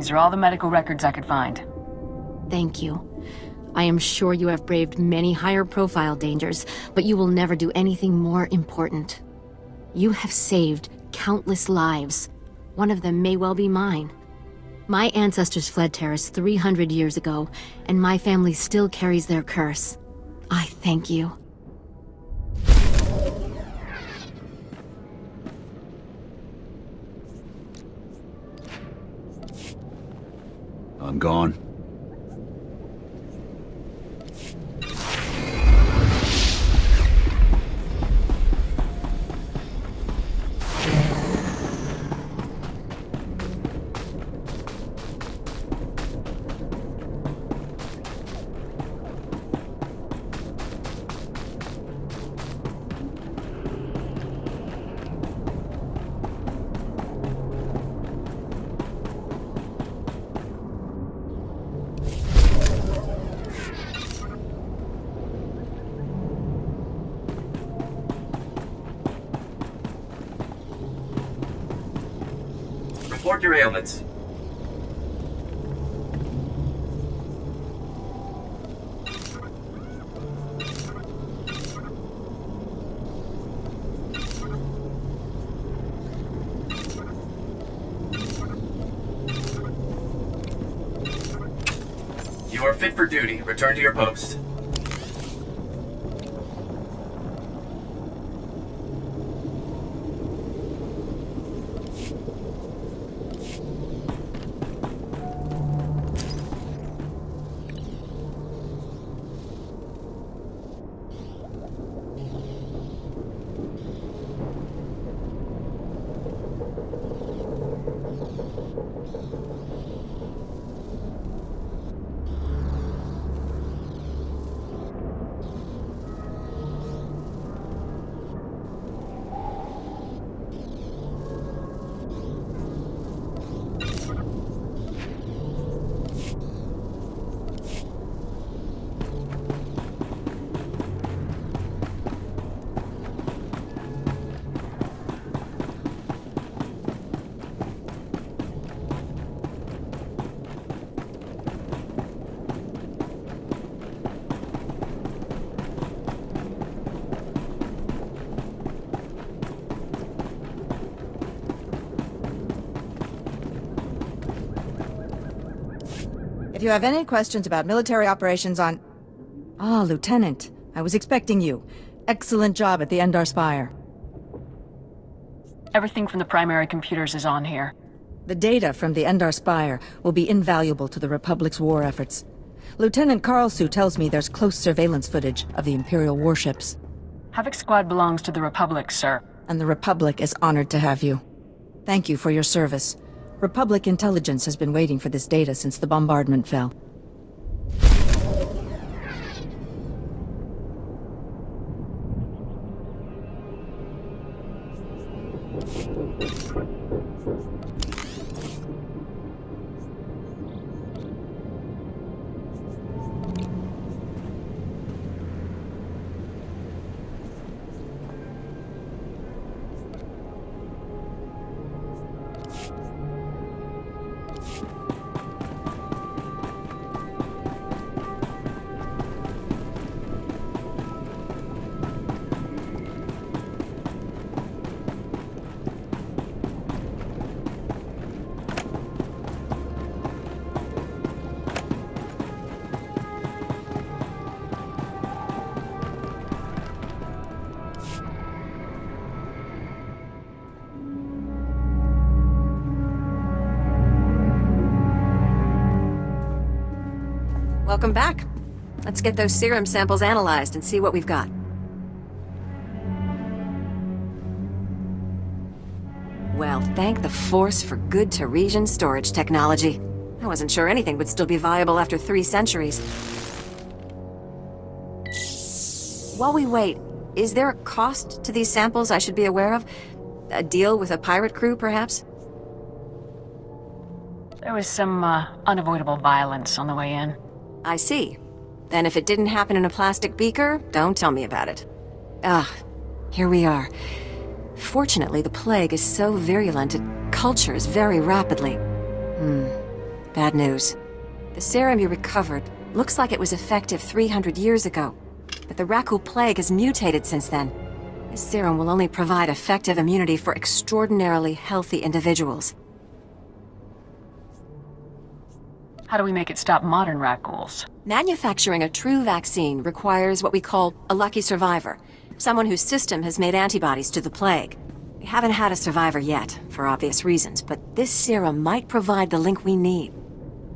These are all the medical records I could find. Thank you. I am sure you have braved many higher-profile dangers, but you will never do anything more important. You have saved countless lives. One of them may well be mine. My ancestors fled Terrace 300 years ago, and my family still carries their curse. I thank you. I'm gone. Report your ailments. You are fit for duty. Return to your post. If you have any questions about military operations on... Ah, Lieutenant. I was expecting you. Excellent job at the Endar Spire. Everything from the primary computers is on here. The data from the Endar Spire will be invaluable to the Republic's war efforts. Lieutenant Karlsue tells me there's close surveillance footage of the Imperial warships. Havoc Squad belongs to the Republic, sir. And the Republic is honored to have you. Thank you for your service. Republic intelligence has been waiting for this data since the bombardment fell. Welcome back. Let's get those serum samples analyzed and see what we've got. Well, thank the Force for good Teresian storage technology. I wasn't sure anything would still be viable after 3 centuries. While we wait, is there a cost to these samples I should be aware of? A deal with a pirate crew, perhaps? There was some, unavoidable violence on the way in. I see. Then if it didn't happen in a plastic beaker, don't tell me about it. Ah, here we are. Fortunately, the plague is so virulent it cultures very rapidly. Bad news. The serum you recovered looks like it was effective 300 years ago, but the Rakul plague has mutated since then. This serum will only provide effective immunity for extraordinarily healthy individuals. How do we make it stop modern Rakuls? Manufacturing a true vaccine requires what we call a lucky survivor, someone whose system has made antibodies to the plague. We haven't had a survivor yet, for obvious reasons, but this serum might provide the link we need.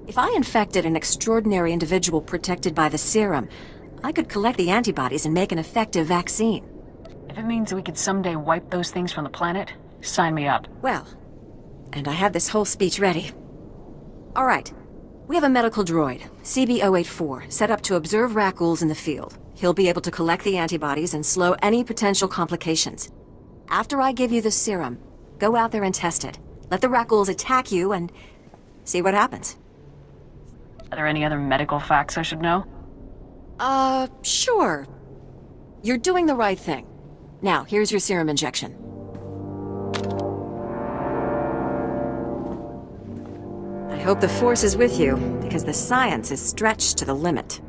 If I infected an extraordinary individual protected by the serum, I could collect the antibodies and make an effective vaccine. If it means we could someday wipe those things from the planet, sign me up. Well, and I had this whole speech ready. All right. We have a medical droid, CB-084, set up to observe Rakuls in the field. He'll be able to collect the antibodies and slow any potential complications. After I give you the serum, go out there and test it. Let the Rakuls attack you and see what happens. Are there any other medical facts I should know? Sure. You're doing the right thing. Now, here's your serum injection. I hope the Force is with you, because the science is stretched to the limit.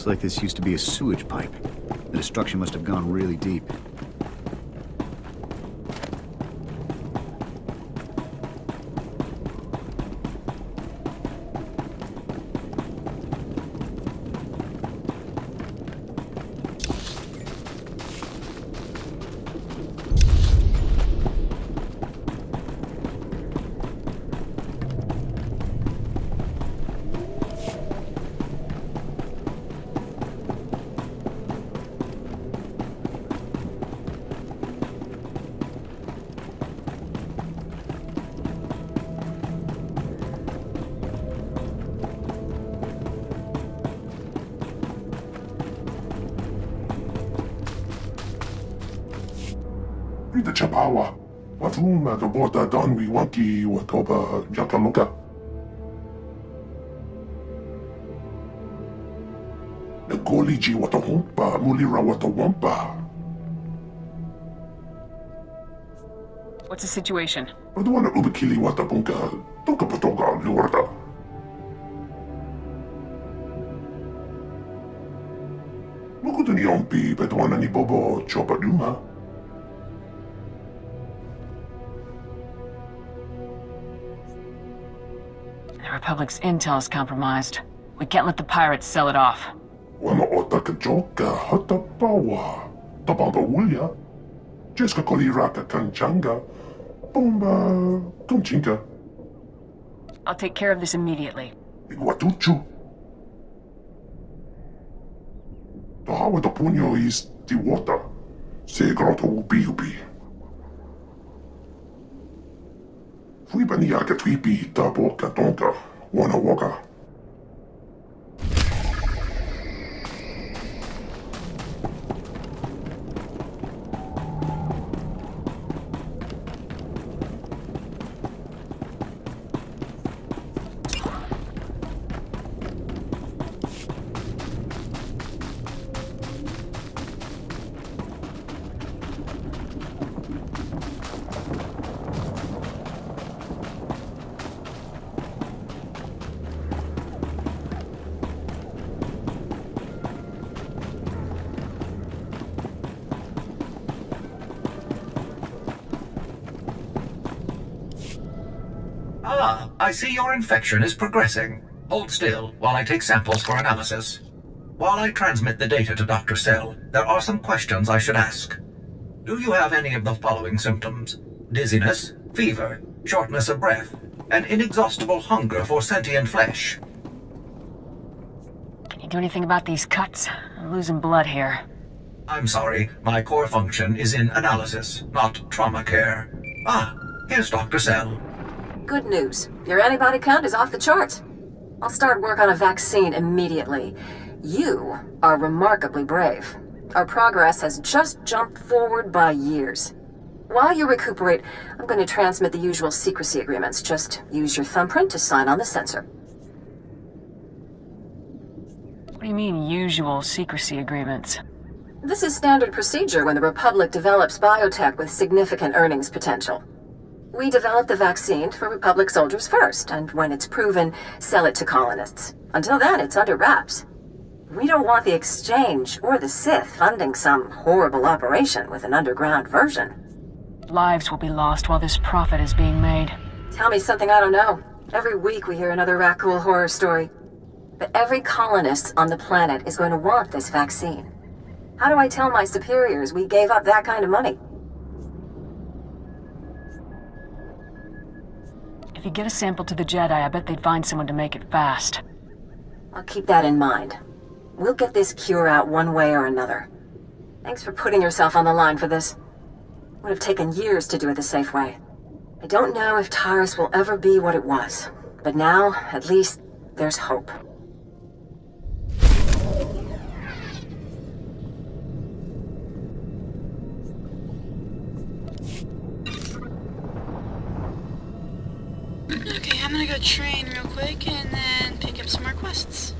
Looks like this used to be a sewage pipe. The destruction must have gone really deep. Rita Chapawa. Wafuma the water don we wanki watoba jakamuka. The goliji watahumpa mulira watawampa. What's the situation? Paduana ubikili watabunka. Toka patoga luarda. Mukutuni yompi paduana ni bobo chopaduma. The Republic's intel's compromised. We can't let the pirates sell it off. Wama otaka joka hatapawa. Tabamba ulya. Jeska koliraka kanchanga. Bomba kunchinka. I'll take care of this immediately. Iguatuchu. The hawa the punyo is the water. Se grotto ubi ubi. Fui baniaka twipi ta boka tonka. Wana waka. Ah, I see your infection is progressing. Hold still while I take samples for analysis. While I transmit the data to Dr. Sell, there are some questions I should ask. Do you have any of the following symptoms? Dizziness, fever, shortness of breath, and inexhaustible hunger for sentient flesh? Can you do anything about these cuts? I'm losing blood here. I'm sorry, my core function is in analysis, not trauma care. Ah, here's Dr. Sell. Good news. Your antibody count is off the charts. I'll start work on a vaccine immediately. You are remarkably brave. Our progress has just jumped forward by years. While you recuperate, I'm going to transmit the usual secrecy agreements. Just use your thumbprint to sign on the sensor. What do you mean, usual secrecy agreements? This is standard procedure when the Republic develops biotech with significant earnings potential. We develop the vaccine for Republic soldiers first, and when it's proven, sell it to colonists. Until then, it's under wraps. We don't want the Exchange or the Sith funding some horrible operation with an underground version. Lives will be lost while this profit is being made. Tell me something I don't know. Every week we hear another Rakul horror story. But every colonist on the planet is going to want this vaccine. How do I tell my superiors we gave up that kind of money? If you get a sample to the Jedi, I bet they'd find someone to make it fast. I'll keep that in mind. We'll get this cure out one way or another. Thanks for putting yourself on the line for this. Would have taken years to do it the safe way. I don't know if Taurus will ever be what it was, but now, at least, there's hope. Okay, I'm gonna go train real quick and then pick up some more quests.